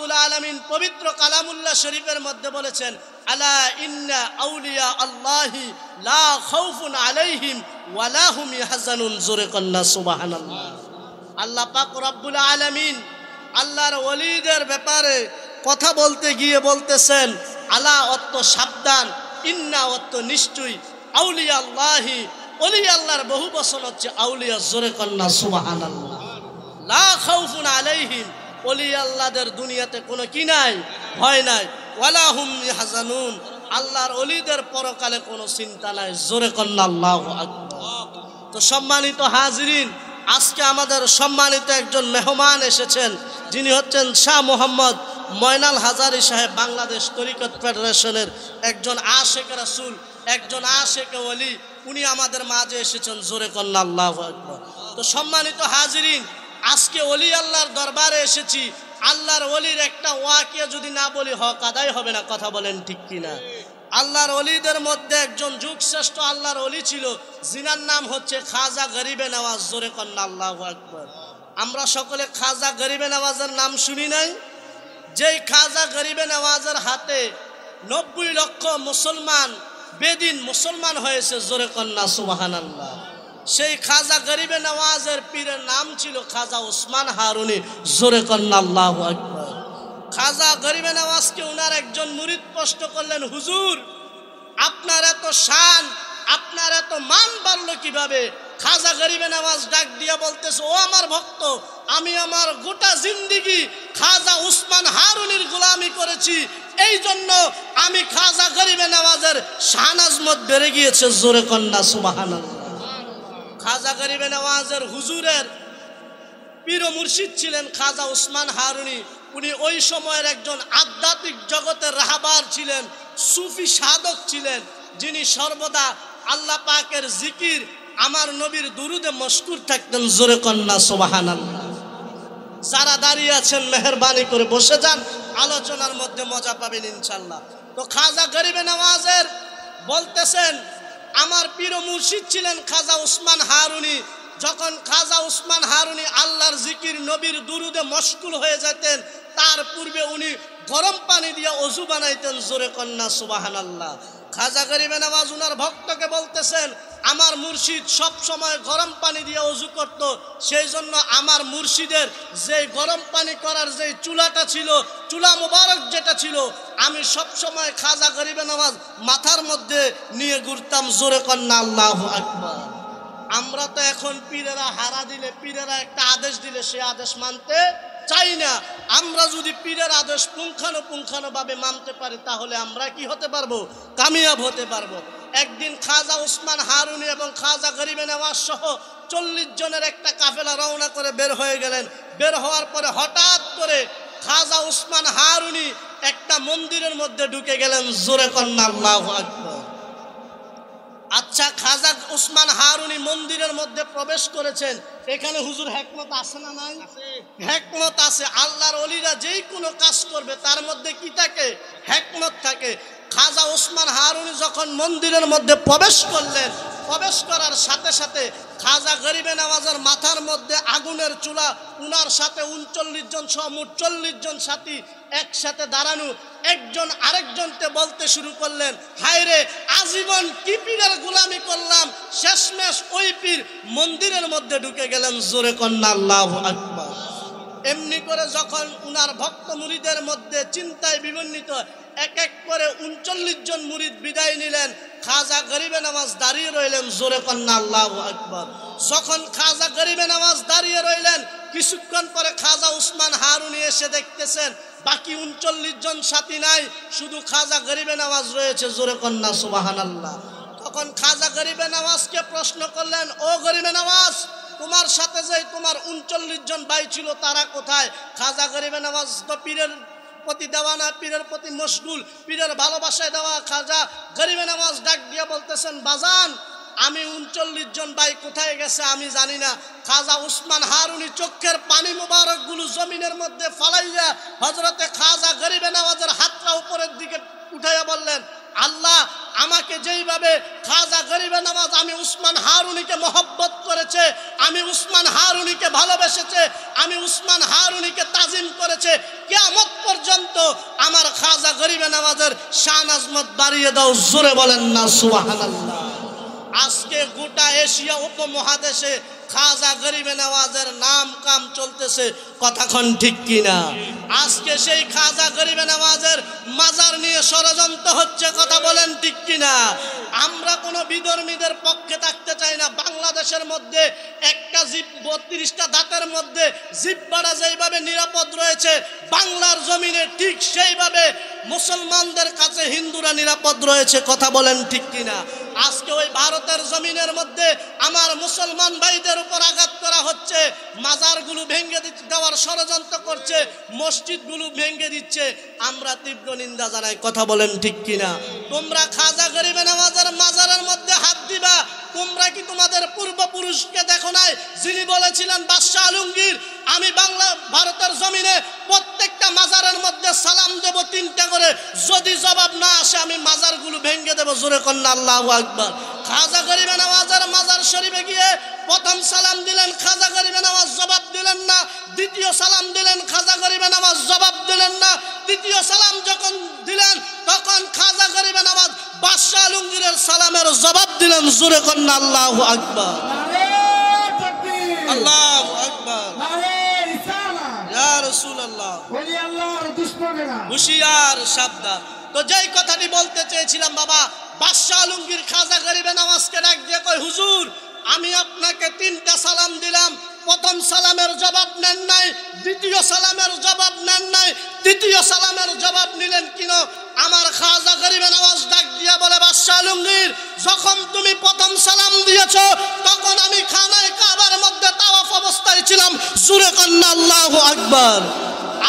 রব্বুল আলামিন পবিত্র কালামুল্লাহ শরীফের মধ্যে বলেছেন, আলা ইন্না আউলিয়া আল্লাহি লা খাউফুন আলাইহিম ওয়া লা হুম ইয়াহজানুন। জোরে কন্না সুবহানাল্লাহ। আল্লাহ পাক রব্বুল আলামিন আল্লাহর ওলিদের ব্যাপারে কথা বলতে গিয়ে বলতেছেন, আলা অত্য সাবধান, ইন্না অত্য নিশ্চয়ই, আউলিয়া আল্লাহি, ওলি আল্লাহর বহু বচন হচ্ছে আউলিয়া। জোরে কন্না সুবহানাল্লাহ। লা খাউফুন আলাইহিম, ওলি আল্লাহদের দুনিয়াতে কোনো কি নাই, ভয় নাই। ওয়ালা হুম ইয়াহজানুন, আল্লাহর ওলিদের পরকালে কোনো চিন্তা নাই। জোরে কন্না আল্লাহু আকবার। তো সম্মানিত হাজিরিন, আজকে আমাদের সম্মানিত একজন মেহমান এসেছেন, যিনি হচ্ছেন শাহ মোহাম্মদ ময়নাল হাজারি সাহেব, বাংলাদেশ তরিকত ফেডারেশনের একজন আশেক রাসূল, একজন আশেক ওলি। উনি আমাদের মাঝে এসেছেন। জোরে কন্না আল্লাহু আকবার। তো সম্মানিত হাজিরিন, আজকে ওলি আল্লাহর দরবারে এসেছি। আল্লাহর ওলির একটা ওয়াকিয়া যদি না বলি হক আদায় হবে না। কথা বলেন ঠিক কিনা? আল্লাহর ওলিদের মধ্যে একজন যুগ শ্রেষ্ঠ আল্লাহর ওলি ছিল, যিনার নাম হচ্ছে খাজা গরিবে নওয়াজ। জোরে কন্না আল্লাহু আকবার। আমরা সকলে খাজা গরিবে নওয়াজের নাম শুনি নাই? যেই খাজা গরিবে নওয়াজের হাতে 90 লক্ষ মুসলমান বেদিন মুসলমান হয়েছে। জোরে কন্না সুবহানাল্লাহ। সেই খাজা গরিবে নওয়াজের পীরের নাম ছিল খাজা উসমান হারুনি। জোরে কন্না আল্লাহু আকবার। খাজা গরিবে নওয়াজকে উনার একজন মুরিদ প্রশ্ন করলেন, হুজুর আপনার এত শান, আপনার এত মান বাড়লো কিভাবে? খাজা গরিবে নওয়াজ ডাক দিয়া বলতেছে, ও আমার ভক্ত, আমি আমার গোটা জিন্দেগি খাজা উসমান হারুনির গোলামি করেছি, এই জন্য আমি খাজা গরিবে নওয়াজের শান আজমত বেড়ে গিয়েছে। জোরে কন্না সুবহানাল্লাহ। খাজা গরিবে নওয়াজের হুজুরের পীর ও মুর্শিদ ছিলেন খাজা উসমান হারুনি। উনি ওই সময়ের একজন আধ্যাত্মিক জগতের রাহবার ছিলেন, সুফি সাধক ছিলেন, যিনি সর্বদা আল্লাহ পাকের জিকির, আমার নবীর দুরুদে মশগুল থাকতেন। জোরে কন্না সুবহানাল্লাহ। যারা দাঁড়িয়ে আছেন মেহেরবানি করে বসে যান, আলোচনার মধ্যে মজা পাবেন ইনশাল্লাহ। তো খাজা গরিবে নওয়াজের বলতেছেন, আমার পীর ও মুর্শিদ ছিলেন খাজা উসমান হারুনি। যখন খাজা উসমান হারুনি আল্লাহর জিকির, নবীর দুরুদে মশগুল হয়ে যেতেন, তার পূর্বে উনি গরম পানি দিয়ে অজু বানাইতেন। জোরে কন্না সুবহানাল্লাহ। খাজা গরিবে নওয়াজ উনার ভক্তকে বলতেছেন, আমার মুর্শিদ সব সময় গরম পানি দিয়ে অজু করত, সেই জন্য আমার মুর্শিদের যে গরম পানি করার যে চুলাটা ছিল, চুলা মুবারক যেটা ছিল, আমি সব সময় খাজা গরিবে নওয়াজ মাথার মধ্যে নিয়ে ঘুরতাম। জোরে কন্না আল্লাহু আকবার। আমরা তো এখন পীরেরা হারা দিলে, পীরেরা একটা আদেশ দিলে সে আদেশ মানতে চাই না। আমরা যদি পীরের আদেশ পুঙ্খানুপুঙ্খানুভাবে মানতে পারি, তাহলে আমরা কি হতে পারবো? কামিয়াব হতে পারবো। একদিন খাজা উসমান হারুনি এবং খাজা গরিবে নওয়াজ সহ 40 জনের একটা কাফেলা রওনা করে বের হয়ে গেলেন। বের হওয়ার পরে হঠাৎ করে খাজা উসমান হারুনি একটা মন্দিরের মধ্যে ঢুকে গেলেন। জোরে কন্না আল্লাহু আকবার। আচ্ছা, খাজা উসমান হারুনি মন্দিরের মধ্যে প্রবেশ করেছেন, এখানে হুজুর হিকমত আছে না নাই? হিকমত আছে। আল্লাহর ওলিরা যেই কোনো কাজ করবে তার মধ্যে কি থাকে? হিকমত থাকে। খাজা উসমান হারুনি যখন মন্দিরের মধ্যে প্রবেশ করলেন, প্রবেশ করার সাথে সাথে খাজা গরিবে নওয়াজের মাথার মধ্যে আগুনের চুলা, উনার সাথে 39 জন সহ মোট 40 জন সাথী একসাথে দাঁড়ানো, একজন আরেকজনকে বলতে শুরু করলেন, হায় রে আজীবন কি পীরের গোলামি করলাম, শেষমেশ ওই পীর মন্দিরের মধ্যে ঢুকে গেলেন। জোরে কন্না আল্লাহু আকবার। এমনি করে যখন উনার ভক্ত মুরিদের মধ্যে চিন্তায় বিবর্ণিত, এক এক করে 39 জন মুরিদ বিদায় নিলেন, খাজা গরিবে নওয়াজ দাঁড়িয়ে রইলেন। জোরে কন্না আল্লাহু আকবার। যখন খাজা গরিবে নওয়াজ দাঁড়িয়ে রইলেন, কিছুক্ষণ পরে খাজা উসমান হারুনি এসে দেখতেছেন বাকি 39 জন সাথী নাই, শুধু খাজা গরিবে নওয়াজ রয়েছে। জোরে কন্না সুবহানাল্লাহ। তখন খাজা গরিবে নওয়াজকে প্রশ্ন করলেন, ও গরিবে নওয়াজ, তোমার সাথে যে তোমার 39 জন ভাই ছিল তারা কোথায়? খাজা গরিবে নওয়াজ তো পীরের প্রতি দেওয়ানা, পীরের প্রতি মশগুল, পীরের ভালোবাসায় দেওয়া। খাজা গরিবে নওয়াজ ডাক দিয়ে বলতেছেন, বাজান, আমি 39 জন ভাই কোথায় গেছে আমি জানি না। খাজা উসমান হারুনি চোখের পানি মুবারক গুলো জমিনের মধ্যে ফালাইয়া হযরতে খাজা গরিবে নওয়াজের হাতটা উপরের দিকে উঠাইয়া বললেন, আল্লাহ আমাকে যেইভাবে খাজা গরিবে নওয়াজ আমি উসমান হারুনিকে মহব্বত করেছে, আমি উসমান হারুনিকে ভালোবেসেছে, আমি উসমান হারুনিকে তাজিম করেছে, কিয়ামত পর্যন্ত আমার খাজা গরিবে নওয়াজের শান আজমত বাড়িয়ে দাও। জোরে বলেন না সুবহানাল্লাহ। আজকে গোটা এশিয়া উপমহাদেশে খাজা গরিবে নওয়াজের নাম কাম চলতেছে, কথাক্ষণ ঠিক কিনা? আজকে সেই খাজা গরিবে নওয়াজের মাজার নিয়ে ষড়যন্ত্র হচ্ছে, কথা বলেন ঠিক কিনা? আমরা কোনো বিধর্মীদের পক্ষে থাকতে চাই না। বাংলাদেশের মধ্যে একটা জিপ 32টা দাঁতের মধ্যে জিব্বাটা যেইভাবে নিরাপদ রয়েছে, বাংলার জমিনে ঠিক সেইভাবে মুসলমানদের কাছে হিন্দুরা নিরাপদ রয়েছে, কথা বলেন ঠিক কিনা? আজকে ওই ভারতের জমিনের মধ্যে আমার মুসলমান ভাইদের উপর আঘাত করা হচ্ছে, মাজারগুলো ভেঙে দেওয়ার ষড়যন্ত্র করছে, মসজিদগুলো ভেঙে দিচ্ছে, আমরা তীব্র নিন্দা জানাই, কথা বলেন ঠিক কিনা? তোমরা খাজা গরিবে নওয়াজের মাজারের মধ্যে হাত দিবা, তোমরা কি তোমাদের পূর্বপুরুষকে দেখো নাই, যিনি বলেছিলেন বাদশাহ আলমগীর আমি বাংলা ভারতের জমিনে প্রত্যেকটা মাজারের মধ্যে সালাম দেব 3টা করে, যদি জবাব না আসে আমি মাজারগুলো ভেঙে দেব। জোরে কন্যা আল্লাহু আকবার। খাজা গরিবে নওয়াজের মাজার শরীফে গিয়ে প্রথম সালাম দিলেন, খাজা গরিবে নওয়াজ জবাব দিলেন না। দ্বিতীয় সালাম দিলেন, খাজা গরিবে নওয়াজ জবাব দিলেন না। তৃতীয় সালাম যখন দিলেন তখন খাজা গরিবে নওয়াজ বাদশাহ আলমগীরের সালামের জবাব দিলেন। জোরে কন্যা আল্লাহু আকবার, আল্লাহু আকবার, ইয়া রাসূলুল্লাহ, হুশিয়ার সাবধান। তো যেই কথাটি বলতে চেয়েছিলাম বাবা, বাদশাহ আলমগীর খাজা গরিবে নওয়াজকে ডাক দিয়ে কয়, হুজুর আমি আপনাকে 3টা সালাম দিলাম, প্রথম সালামের জবাব নেন নাই, দ্বিতীয় সালামের জবাব নেন নাই, তৃতীয় সালামের জবাব নিলেন কিনা? আমার খাজা গরিবে নওয়াজ ডাক দিয়া বলে, বাদশাহ আলমগীর যখন তুমি প্রথম সালাম দিয়েছো তখন আমি খানায় কাবার মধ্যে তাওয়াফ অবস্থায় ছিলাম। জোরে কন্যা আল্লাহু আকবার।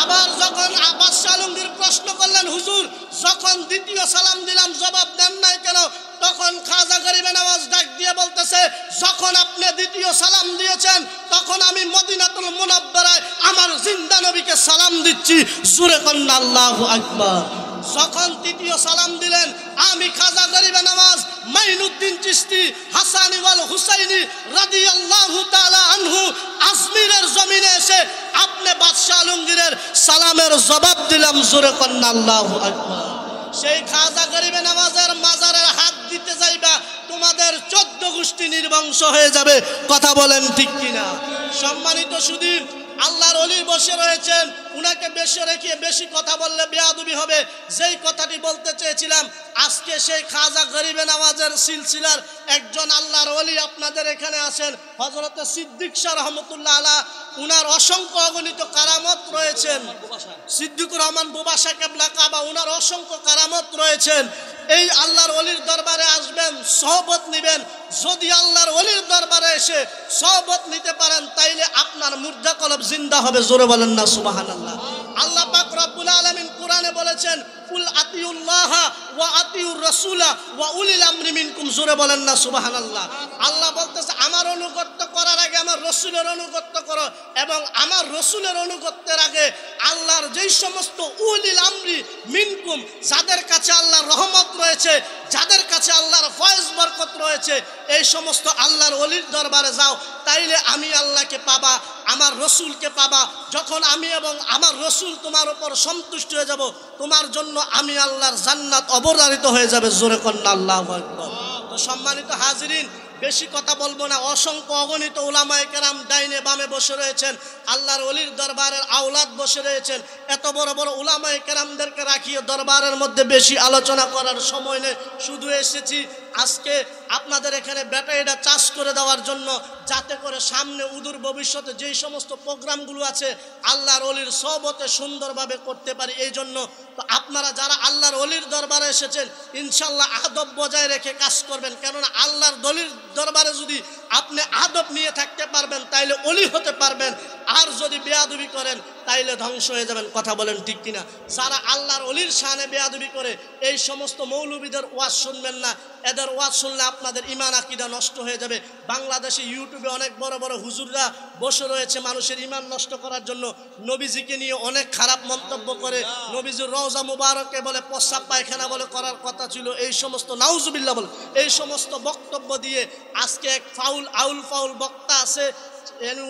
আবার যখন বাদশাহ আলমগীর প্রশ্ন করলেন, হুজুর যখন দ্বিতীয় সালাম দিলাম জবাব দেন নাই কেন? তখন খাজা গরিবে নওয়াজ ডাক দিয়ে বলতেছে, যখন আপনি দ্বিতীয় সালাম দিয়েছেন তখন আমি মদিনাতুল মুনাব্বারায় আমার জিন্দা নবীকে সালাম দিচ্ছি। জোরে কন্যা আল্লাহু আকবার। যখন তৃতীয় সালাম দিলেন, আমি খাজা গরিবে নওয়াজ মাইনুদ্দিন চিশতি হাসানি ওয়াল হুসাইনি রাদিয়াল্লাহু তাআলা আনহু আজমিরের জমিনে এসে আপনি বাদশাহ আলমগীরের সালামের জবাব দিলাম। জোরে কন্যা আল্লাহু আকবার। সেই খাজা গরিবে নওয়াজের মাজারের হাত দিতে যাইবা, তোমাদের 14 গোষ্ঠী নির্বংশ হয়ে যাবে, কথা বলেন ঠিক কিনা? সম্মানিত সুধী, আল্লাহর ওলি বসে রয়েছেন, উনাকে বেশি রেখে বেশি কথা বললে বেয়াদবি হবে। যেই কথাটি বলতে চেয়েছিলাম, আজকে সেই খাজা গরিবে নওয়াজের সিলসিলার একজন আল্লাহর ওলি আপনাদের এখানে আছেন, হযরত সিদ্দিক শাহ রহমতুল্লাহ আলাইহ। উনার অসংখ্য অগণিত কারামত রয়েছেন। সিদ্দিকুর রহমান বুবাসা কেবলা কাবা, উনার অসংখ্য কারামত রয়েছেন। এই আল্লাহর ওলির দরবারে আসবেন, সহবত নেবেন। যদি আল্লাহর ওলির দরবারে এসে সহবত নিতে পারেন তাইলে আপনার মুর্দা কলব জিন্দা হবে। জোরে বলেন না সুবহানাল্লাহ। আল্লাহ পাক রব্বুল আলামিন কোরআনে বলেছেন, কুল আতিউল্লাহ ওয়া আতিউর রাসূলা ওয়া উলিল আমরি মিনকুম। জোরে বলেন না সুবহানাল্লাহ। আল্লাহ বলতেছে, আমার অনুগত্য করার আগে আমার রাসূলের অনুগত্য করো, এবং আমার রাসূলের অনুগত্যের আগে আল্লাহর যেই সমস্ত উলিল আমরি মিনকুম, যাদের কাছে আল্লাহর রহমত রয়েছে, যাদের কাছে আল্লাহর ফয়েজ বরকত রয়েছে, এই সমস্ত আল্লাহর ওলির দরবারে যাও, তাইলে আমি আল্লাহকে পাবা, আমার রসুলকে পাবা। যখন আমি এবং আমার রসুল তোমার উপর সন্তুষ্ট হয়ে যাব, তোমার জন্য আমি আল্লাহর জান্নাত অবধারিত হয়ে যাবে। জোরে কন্যা আল্লাহু আকবার। তো সম্মানিত হাজিরিন, বেশি কথা বলবো না। অসংখ্য অগণিত উলামায়ে কেরাম ডাইনে বামে বসে রয়েছেন, আল্লাহর ওলির দরবারের আওলাদ বসে রয়েছেন। এত বড় বড় উলামায়ে কেরামদেরকে রাখিয়ে দরবারের মধ্যে বেশি আলোচনা করার সময় নেই। শুধু এসেছি আজকে আপনাদের এখানে ব্যাটারিটা চার্জ করে দেওয়ার জন্য, যাতে করে সামনে উদূর ভবিষ্যতে যেই সমস্ত প্রোগ্রামগুলো আছে আল্লাহর ওলির সহবতে সুন্দরভাবে করতে পারি। এই জন্য তো আপনারা যারা আল্লাহর ওলির দরবারে এসেছেন, ইনশাল্লাহ আদব বজায় রেখে কাজ করবেন। কেননা আল্লাহর দলির দরবারে যদি আপনি আদব নিয়ে থাকতে পারবেন তাইলে ওলি হতে পারবেন, আর যদি বেয়াদবি করেন তাইলে ধ্বংস হয়ে যাবেন। কথা বলেন ঠিক কিনা? যারা আল্লাহর অলির শানে বেয়াদবি করে এই সমস্ত মৌলবীদের ওয়াজ শুনবেন না। এদের ওয়াজ শুনলে আপনাদের ঈমান আকীদা নষ্ট হয়ে যাবে। বাংলাদেশে ইউটিউবে অনেক বড় বড় হুজুররা বসে রয়েছে মানুষের ঈমান নষ্ট করার জন্য। নবীজিকে নিয়ে অনেক খারাপ মন্তব্য করে, নবীজির রওজা মুবারকে বলে প্রস্রাব পায়খানা বলে করার কথা ছিল, এই সমস্ত নাউজুবিল্লাহ বলে এই সমস্ত বক্তব্য দিয়ে আজকে এক আউল ফাউল বক্তা আছে,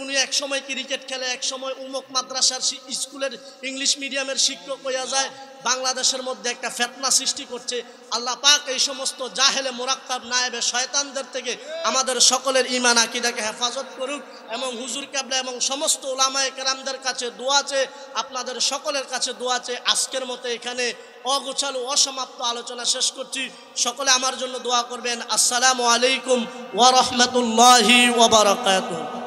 উনি এক সময় ক্রিকেট খেলে, এক সময় উমুক মাদ্রাসার স্কুলের ইংলিশ মিডিয়ামের শিক্ষক হইয়া যায়, বাংলাদেশের মধ্যে একটা ফিতনা সৃষ্টি করছে। আল্লাহ পাক এই সমস্ত জাহেলে মুরাক্কাব নায়েবে শয়তানদের থেকে আমাদের সকলের ঈমান আকীদাকে হেফাজত করুক। এবং হুজুর কেবলা এবং সমস্ত উলামায়ে কেরামদের কাছে দোয়া চেয়ে, আপনাদের সকলের কাছে দোয়া চেয়ে আজকের মতো এখানে অগোছালো অসমাপ্ত আলোচনা শেষ করছি। সকলে আমার জন্য দোয়া করবেন। আসসালামু আলাইকুম ওয়া রাহমাতুল্লাহি ওয়া বারাকাতুহু।